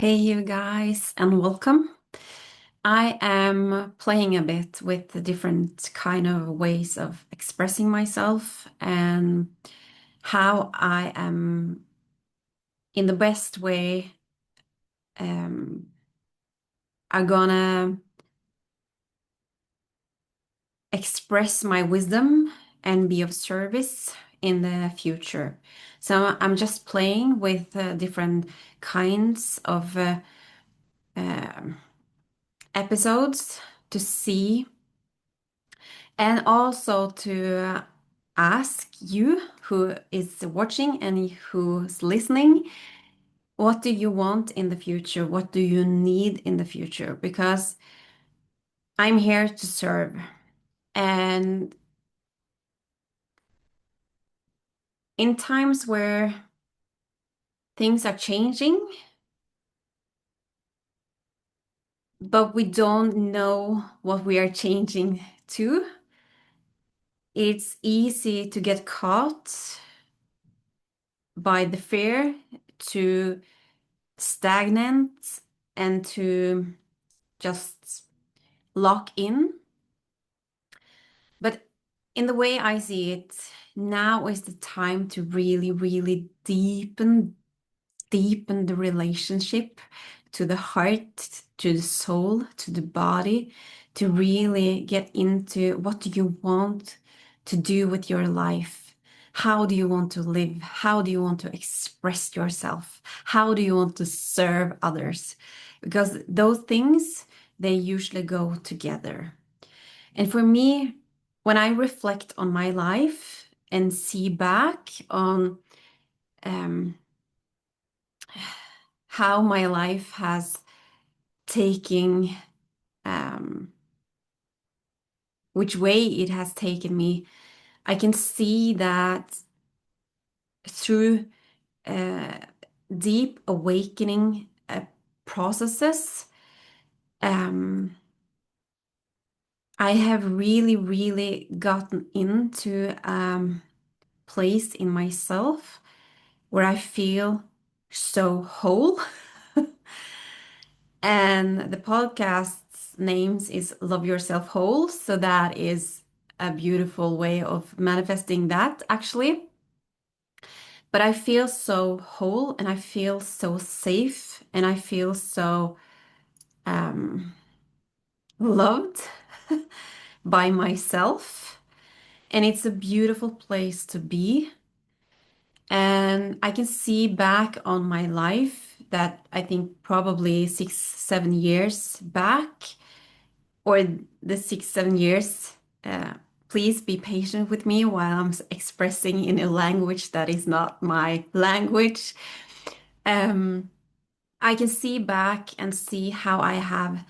Hey, you guys, and welcome. I am playing a bit with the different kind of ways of expressing myself and how I am in the best way um, are gonna express my wisdom and be of service in the future. So I'm just playing with different kinds of um episodes to see. And also to ask you who is watching and who's listening, what do you want in the future? What do you need in the future? Because I'm here to serve. And in times where things are changing, but we don't know what we are changing to, it's easy to get caught by the fear, to stagnate, and to just lock in. But in the way I see it, now is the time to really, really deepen the relationship to the heart, to the soul, to the body, to really get into what do you want to do with your life? How do you want to live? How do you want to express yourself? How do you want to serve others? Because those things, they usually go together. And for me, when I reflect on my life and see back on um, how my life has taken, um, which way it has taken me, I can see that through uh, deep awakening processes, um, I have really, really gotten into place in myself where I feel so whole. And the podcast's names is Love Yourself Whole. So that is a beautiful way of manifesting that, actually. But I feel so whole and I feel so safe and I feel so um, loved by myself. And it's a beautiful place to be. And I can see back on my life that I think probably 6, 7 years back, or the 6, 7 years. Uh, Please be patient with me while I'm expressing in a language that is not my language. Um, I can see back and see how I have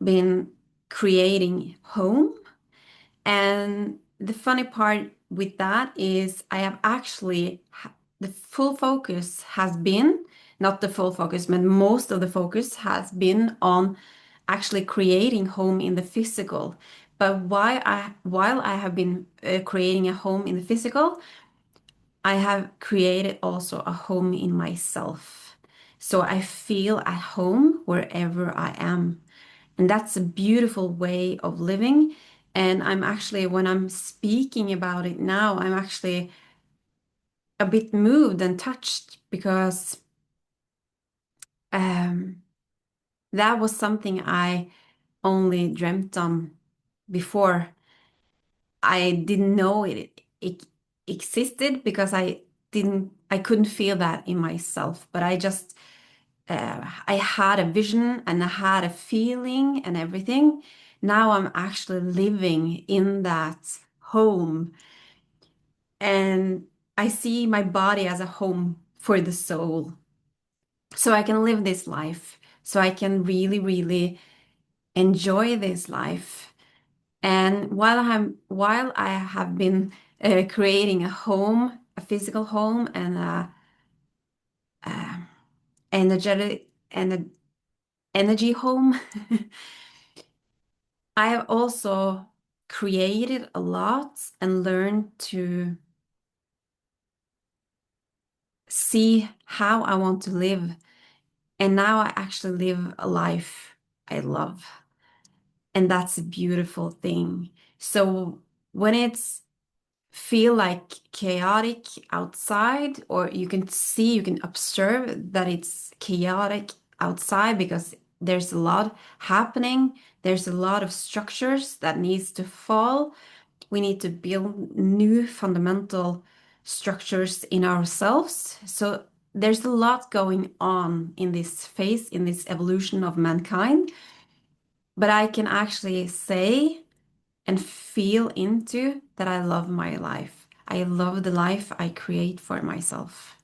been creating home. And the funny part with that is I have actually, the full focus has been, not the full focus, but most of the focus has been on actually creating home in the physical. But while I have been creating a home in the physical, I have created also a home in myself. So I feel at home wherever I am. And that's a beautiful way of living. And I'm actually, when I'm speaking about it now, I'm actually a bit moved and touched because um, that was something I only dreamt on before. I didn't know it existed because I couldn't feel that in myself, but I had a vision and I had a feeling and everything. Now I'm actually living in that home and I see my body as a home for the soul. So I can live this life. So I can really, really enjoy this life. And while I have been creating a home, a physical home, and a energetic and an energy home, I have also created a lot and learned to see how I want to live And now I actually live a life I love. And that's a beautiful thing. So when it's feel like chaotic outside, or you can see, you can observe that it's chaotic outside because there's a lot happening, there's a lot of structures that needs to fall. We need to build new fundamental structures in ourselves. So there's a lot going on in this phase, in this evolution of mankind. But I can actually say and feel into that I love my life. I love the life I create for myself.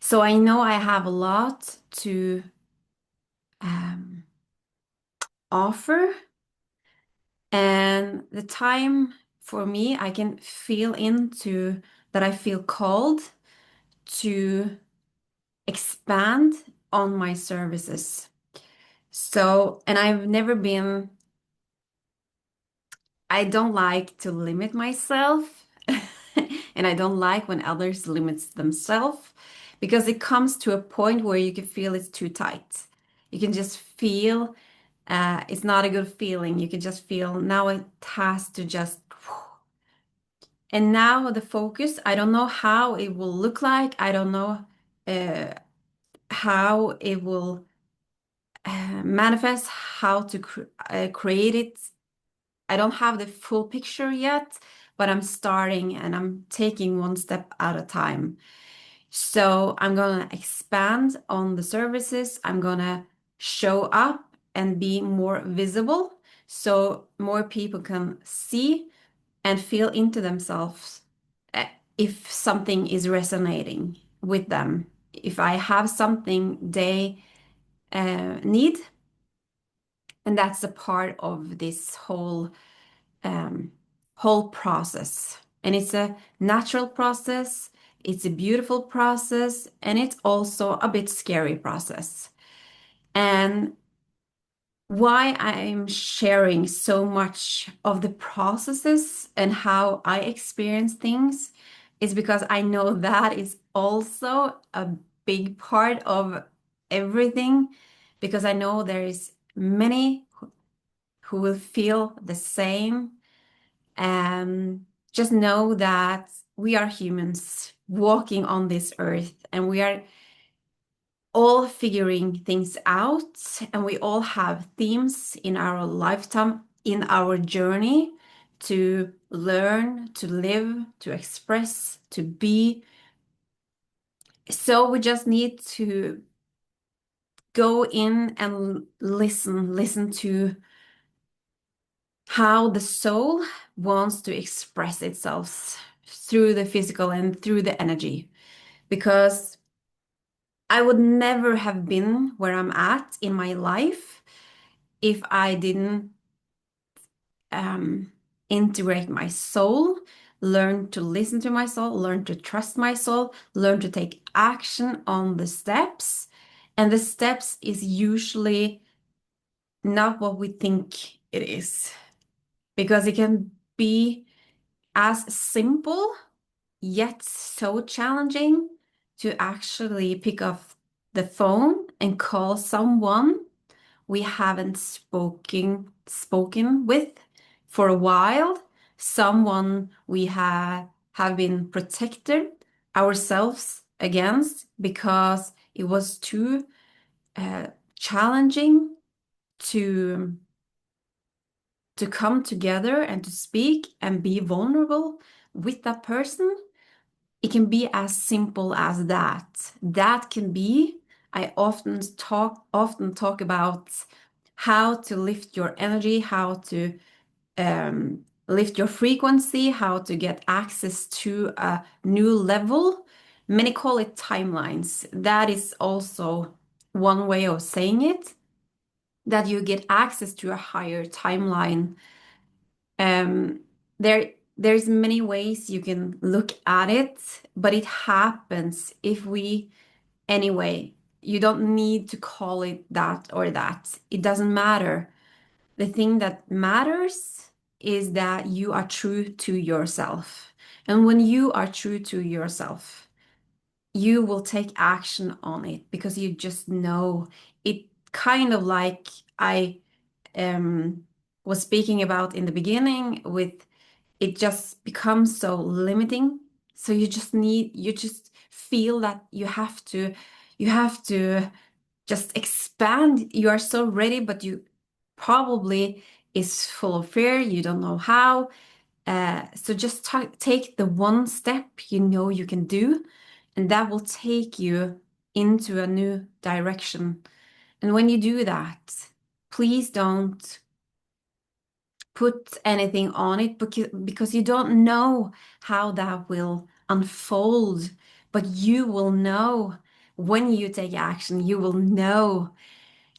So I know I have a lot to um, offer, and the time for me, I can feel into that I feel called to expand on my services. So, and I've never been, I don't like to limit myself, and I don't like when others limits themselves because it comes to a point where you can feel it's too tight. You can just feel it's not a good feeling. You can just feel now it has to just. And now the focus, I don't know how it will look like. I don't know uh, how it will manifest, how to create it. I don't have the full picture yet, but I'm starting and I'm taking one step at a time. So I'm going to expand on the services. I'm going to show up and be more visible so more people can see and feel into themselves uh, if something is resonating with them. If I have something they need, and that's a part of this um, whole process. And it's a natural process, it's a beautiful process, and it's also a bit scary process. And why I'm sharing so much of the processes and how I experience things is because I know that is also a big part of everything, because I know there is many who will feel the same. Just know that we are humans walking on this earth, and we are all figuring things out, and we all have themes in our lifetime, in our journey to learn, to live, to express, to be. So we just need to go in and listen to how the soul wants to express itself through the physical and through the energy. Because I would never have been where I'm at in my life if I didn't um, integrate my soul, learn to listen to my soul, learn to trust my soul, learn to take action on the steps. And the steps is usually not what we think it is, because it can be as simple yet so challenging to actually pick up the phone and call someone we haven't spoken with for a while, someone we have been protected ourselves against because it was too challenging to come together and to speak and be vulnerable with that person. It can be as simple as that. That can be, I often talk about how to lift your energy, how to lift your frequency, how to get access to a new level. Many call it timelines. That is also one way of saying it, that you get access to a higher timeline. Um, there's many ways you can look at it, but it happens if we, anyway, you don't need to call it that or that. It doesn't matter. The thing that matters is that you are true to yourself. And when you are true to yourself, you will take action on it because you just know it. Kind of like I was speaking about in the beginning, with it just becomes so limiting. So you just feel that you have to just expand. You are so ready, but you probably is full of fear. You don't know how. So just take the one step you know you can do, and that will take you into a new direction. And when you do that, please don't put anything on it, because you don't know how that will unfold. But you will know when you take action, you will know,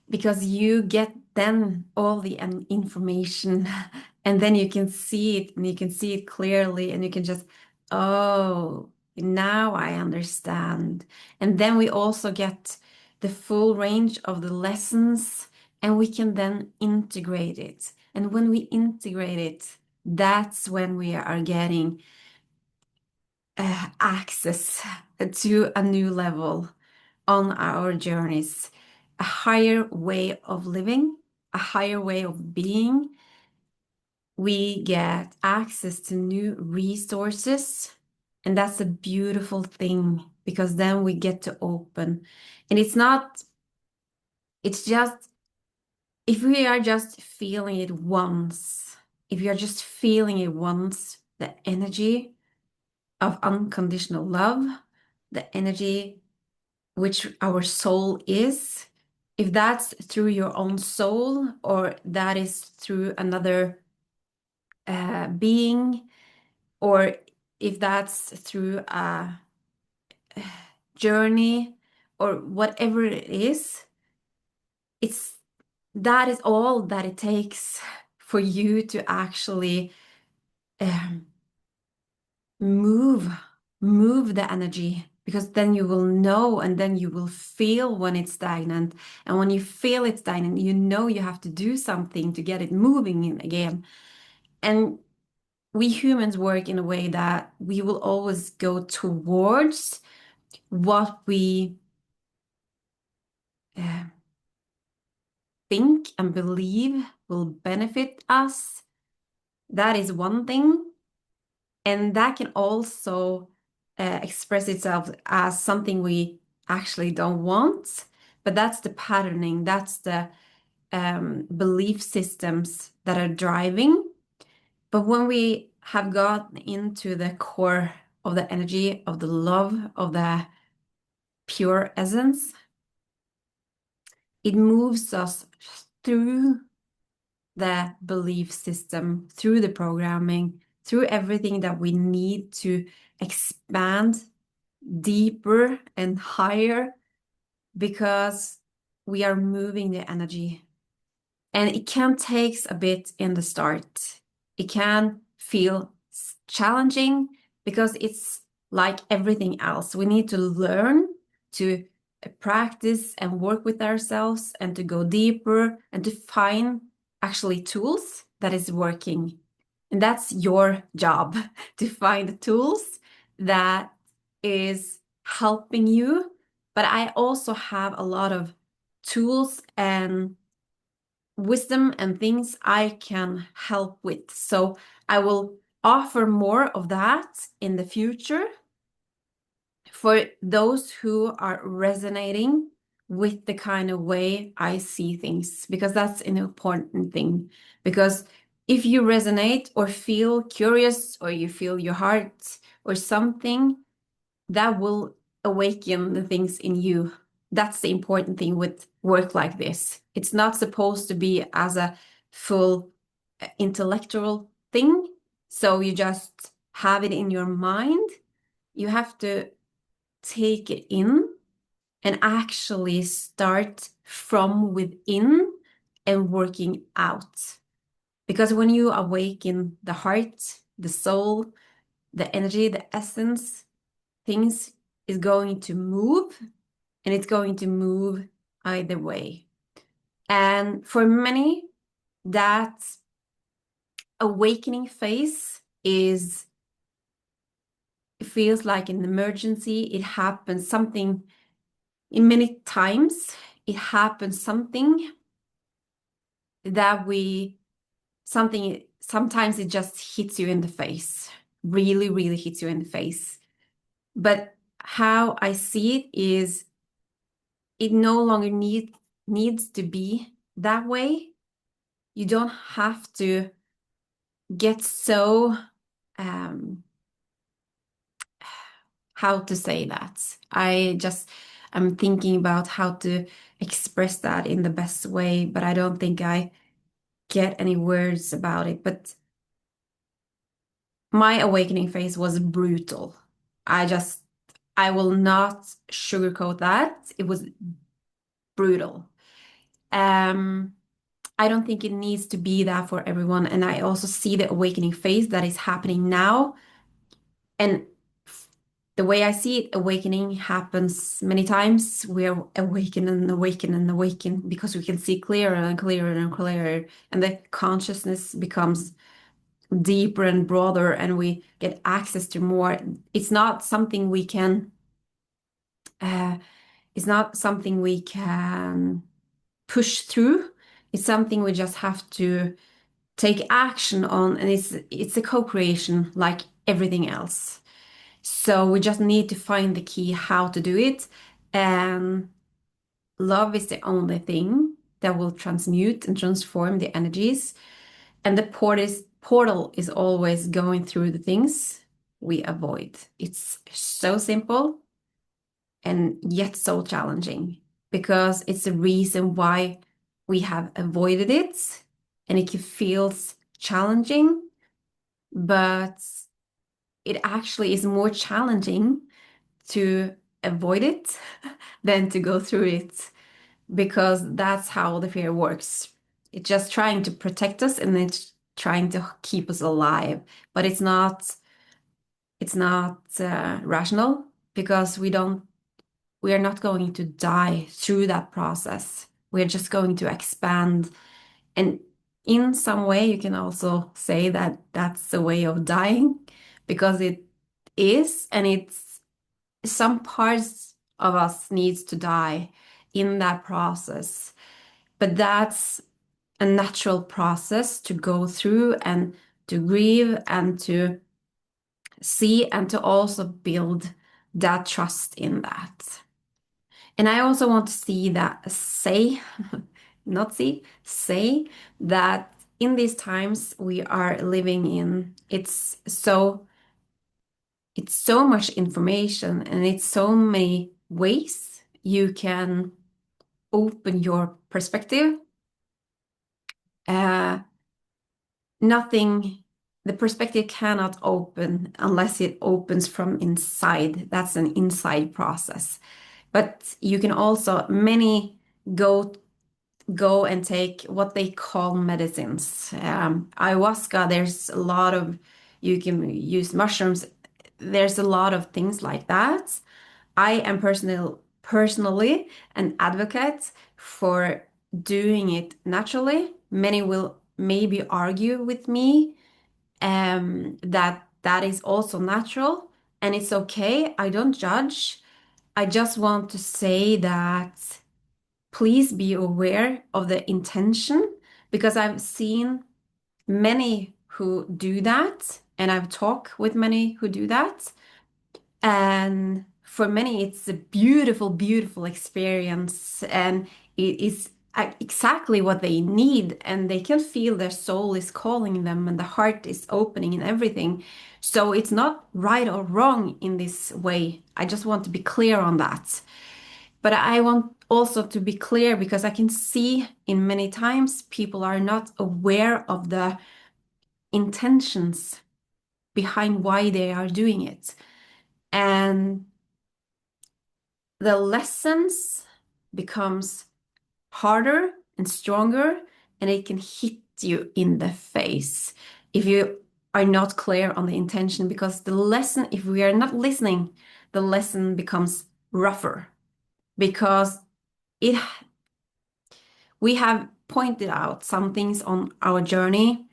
because you get then all the information, and then you can see it, and you can see it clearly, and you can just, oh, now I understand. And then we also get the full range of the lessons, and we can then integrate it. And when we integrate it, that's when we are getting access to a new level on our journeys, a higher way of living, a higher way of being. We get access to new resources, and that's a beautiful thing, because then we get to open. And it's just, if we are just feeling it once, if you're just feeling it once, the energy of unconditional love, the energy which our soul is, if that's through your own soul, or that is through another being, or if that's through a journey, or whatever it is, it's that is all that it takes for you to actually um, move the energy, because then you will know, and then you will feel when it's stagnant. And when you feel it's stagnant, you know you have to do something to get it moving in again. And we humans work in a way that we will always go towards what we uh, think and believe will benefit us. That is one thing. And that can also express itself as something we actually don't want. But that's the patterning, that's the belief systems that are driving. But when we have gotten into the core of the energy, of the love, of the pure essence, it moves us through the belief system, through the programming, through everything that we need to expand deeper and higher, because we are moving the energy. And it can take a bit in the start. It can feel challenging, because it's like everything else. We need to learn to practice and work with ourselves, and to go deeper, and to find actually tools that is working. And that's your job, to find the tools that is helping you. But I also have a lot of tools and wisdom and things I can help with. So I will offer more of that in the future for those who are resonating with the kind of way I see things, because that's an important thing. Because if you resonate, or feel curious, or you feel your heart or something, that will awaken the things in you. That's the important thing with work like this. It's not supposed to be as a full intellectual thing. So you just have it in your mind. You have to take it in and actually start from within and working out. Because when you awaken the heart, the soul, the energy, the essence, things is going to move, and it's going to move either way. And for many, that awakening phase is feels like an emergency. It happens something in many times. It happens something that sometimes it just hits you in the face, really, really hits you in the face. But how I see it is it no longer needs to be that way. You don't have to get so how to say that. I'm thinking about how to express that in the best way, but I don't think I get any words about it. But my awakening phase was brutal. I will not sugarcoat that. It was brutal. Um, I don't think it needs to be that for everyone. And I also see the awakening phase that is happening now. And the way I see it, awakening happens many times. We're awaken and awaken and awaken because we can see clearer and clearer and clearer. And the consciousness becomes deeper and broader, and we get access to more. It's not something we can, uh, it's not something we can push through. It's something we just have to take action on, and it's a co-creation like everything else. So we just need to find the key how to do it. And love is the only thing that will transmute and transform the energies. And the portal is always going through the things we avoid. It's so simple and yet so challenging because it's the reason why we have avoided it, and it feels challenging, but it actually is more challenging to avoid it than to go through it, because that's how the fear works. It's just trying to protect us and it's trying to keep us alive, but it's not rational because we are not going to die through that process. We're just going to expand. And in some way, you can also say that that's a way of dying because it is, and it's some parts of us needs to die in that process. But that's a natural process to go through and to grieve and to see and to also build that trust in that. And I also want to see that not see, say that in these times we are living in, it's so much information and it's so many ways you can open your perspective. Uh, Nothing, the perspective cannot open unless it opens from inside. That's an inside process. But you can also, many go and take what they call medicines. Ayahuasca, there's a lot of, you can use mushrooms. There's a lot of things like that. I am personally an advocate for doing it naturally. Many will maybe argue with me that that is also natural, and it's okay. I don't judge. I just want to say that please be aware of the intention, because I've seen many who do that, and I've talked with many who do that. And for many, it's a beautiful, beautiful experience, and it is exactly what they need, and they can feel their soul is calling them, and the heart is opening and everything. So it's not right or wrong in this way. I just want to be clear on that. But I want also to be clear because I can see in many times people are not aware of the intentions behind why they are doing it. And the lessons becomes harder and stronger, and it can hit you in the face if you are not clear on the intention, because the lesson, if we are not listening, the lesson becomes rougher because it we have pointed out some things on our journey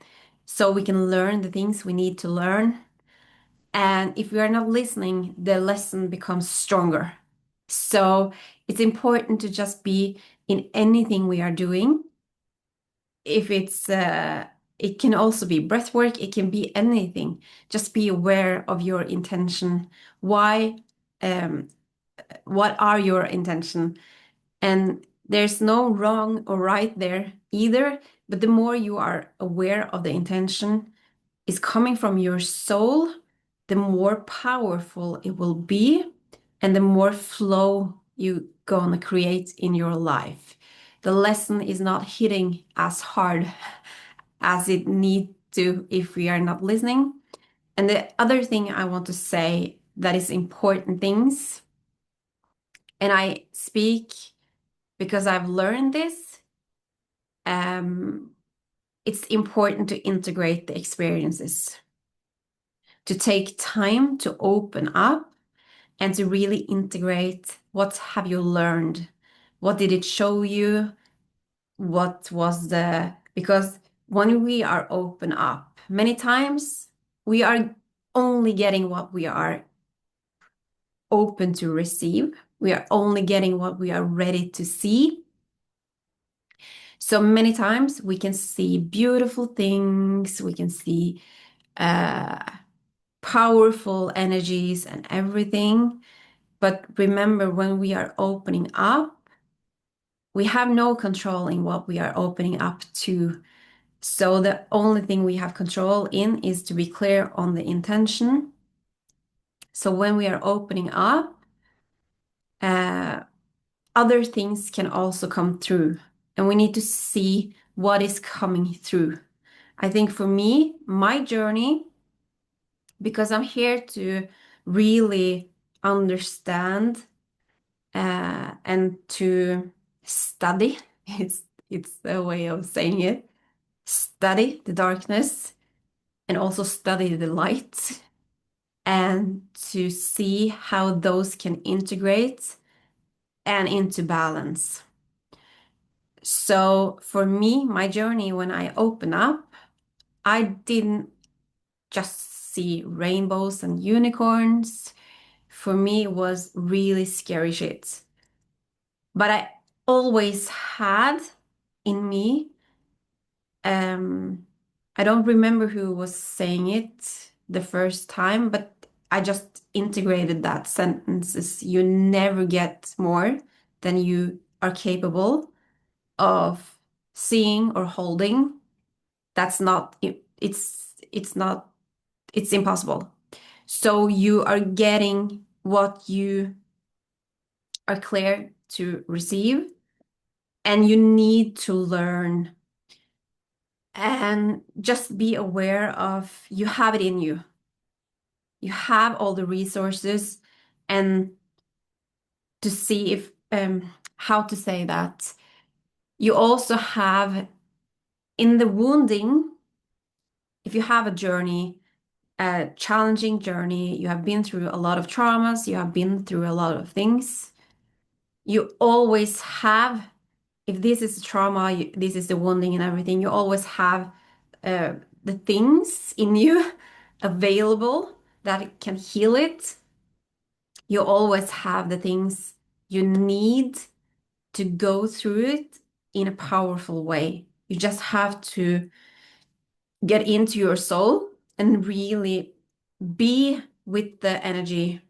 so we can learn the things we need to learn. And if we are not listening, the lesson becomes stronger. So it's important to just be in anything we are doing. If it can also be breath work, it can be anything. Just be aware of your intention. Why, um, what are your intention? And there's no wrong or right there either. But the more you are aware of the intention is coming from your soul, the more powerful it will be and the more flow you gonna create in your life. The lesson is not hitting as hard as it need to if we are not listening. And the other thing I want to say that is important things, and I speak because I've learned this, um, it's important to integrate the experiences, to take time to open up and to really integrate what have you learned? What did it show you? What was the, because when we are open up, many times we are only getting what we are open to receive. We are only getting what we are ready to see. So many times we can see beautiful things, we can see uh, powerful energies and everything. But remember, when we are opening up, we have no control in what we are opening up to. So the only thing we have control in is to be clear on the intention. So when we are opening up, uh, other things can also come through, and we need to see what is coming through. I think for me, my journey, because I'm here to really understand and to study. It's a way of saying it. Study the darkness and also study the light and to see how those can integrate and into balance. So for me, my journey when I open up, I didn't just see rainbows and unicorns. For me, it was really scary shit. But I always had in me, I don't remember who was saying it the first time, but I just integrated that sentences. You never get more than you are capable of seeing or holding. That's not, it's not, it's impossible. So you are getting what you are clear to receive, and you need to learn and just be aware of you have it in you. You have all the resources, and to see if how to say that you also have in the wounding, if you have a journey, a challenging journey, you have been through a lot of traumas, you have been through a lot of things, you always have, if this is trauma, this is the wounding and everything, you always have uh, the things in you available that can heal it. You always have the things you need to go through it in a powerful way. You just have to get into your soul and really be with the energy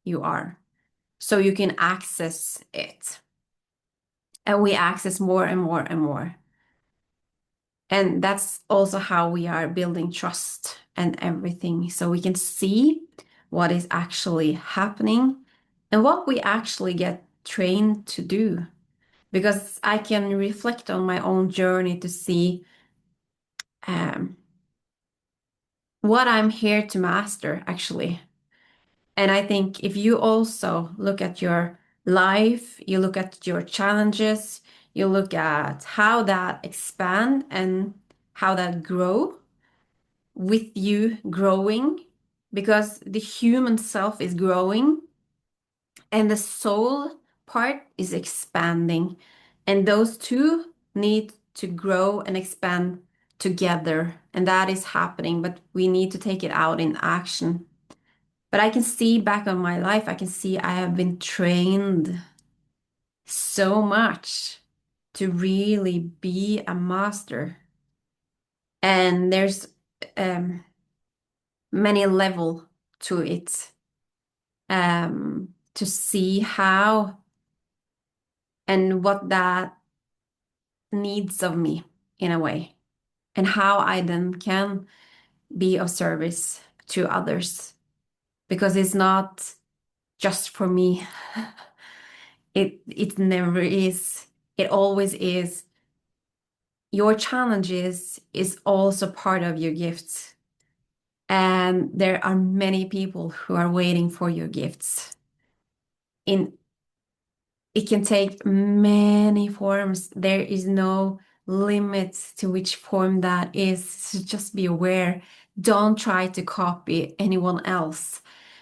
you are so you can access it. And we access more and more and more. And that's also how we are building trust and everything. So we can see what is actually happening and what we actually get trained to do. Because I can reflect on my own journey to see um, what I'm here to master, actually. And I think if you also look at your life, you look at your challenges, you look at how that expand and how that grow with you growing, because the human self is growing and the soul part is expanding. And those two need to grow and expand together. And that is happening, but we need to take it out in action. But I can see back on my life, I can see I have been trained so much to really be a master. And there's many level to it, to see how and what that needs of me in a way, and how I then can be of service to others, because it's not just for me. It never is. It always is. Your challenges is also part of your gifts. And there are many people who are waiting for your gifts. In It can take many forms. There is no limit to which form that is. So just be aware. Don't try to copy anyone else,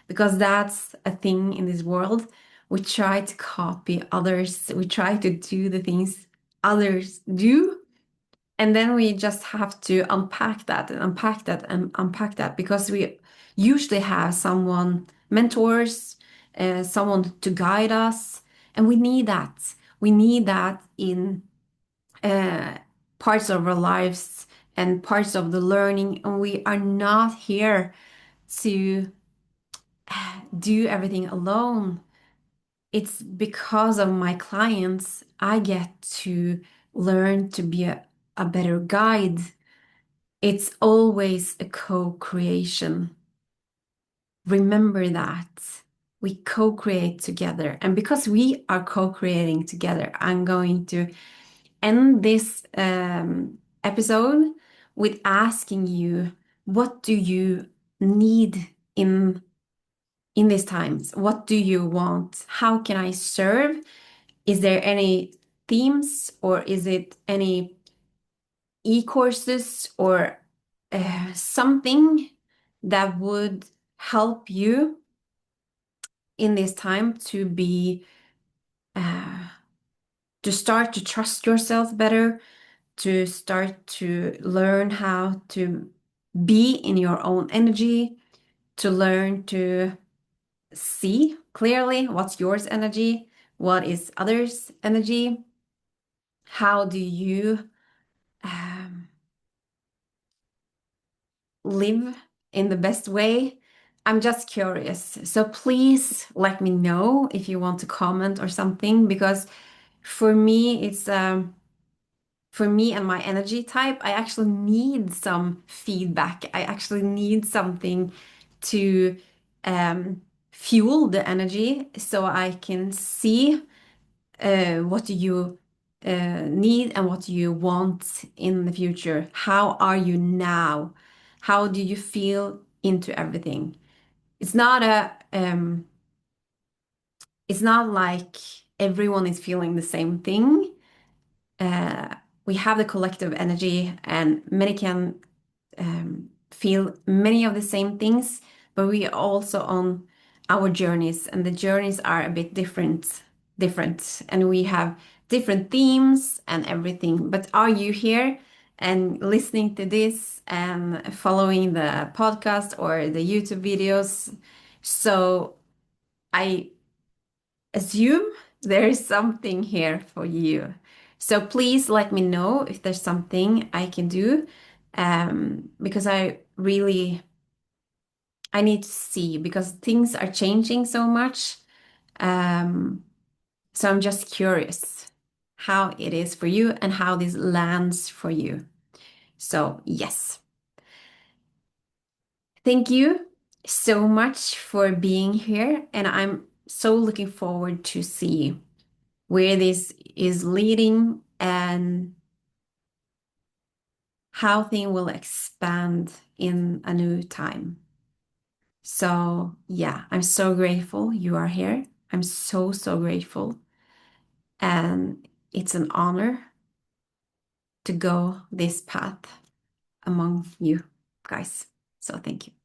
because that's a thing in this world. We try to copy others. We try to do the things others do. And then we just have to unpack that and unpack that and unpack that, because we usually have someone, mentors, someone to guide us. And we need that. We need that in uh, parts of our lives and parts of the learning. And we are not here to do everything alone. It's because of my clients, I get to learn to be a better guide. It's always a co-creation. Remember that. We co-create together. And because we are co-creating together, I'm going to end this episode with asking you, what do you need in these times? What do you want? How can I serve? Is there any themes, or is it any e-courses or something that would help you in this time to be to start to trust yourself better, to start to learn how to be in your own energy, to learn to see clearly what's yours energy, what is others' energy, how do you um, live in the best way? I'm just curious. So please let me know if you want to comment or something, because for me, it's for me and my energy type, I actually need some feedback. I actually need something to fuel the energy so I can see what do you need and what do you want in the future. How are you now? How do you feel into everything? It's not it's not like everyone is feeling the same thing. We have the collective energy, and many can feel many of the same things, but we are also on our journeys, and the journeys are a bit different, and we have different themes and everything. But are you here and listening to this and following the podcast or the YouTube videos? So I assume there is something here for you. So please let me know if there's something I can do, because I need to see, because things are changing so much. Um, so I'm just curious how it is for you and how this lands for you. So yes, thank you so much for being here, and I'm so looking forward to see where this is leading and how things will expand in a new time. So, yeah, I'm so grateful you are here. I'm so, so grateful. And it's an honor to go this path among you guys. So, thank you.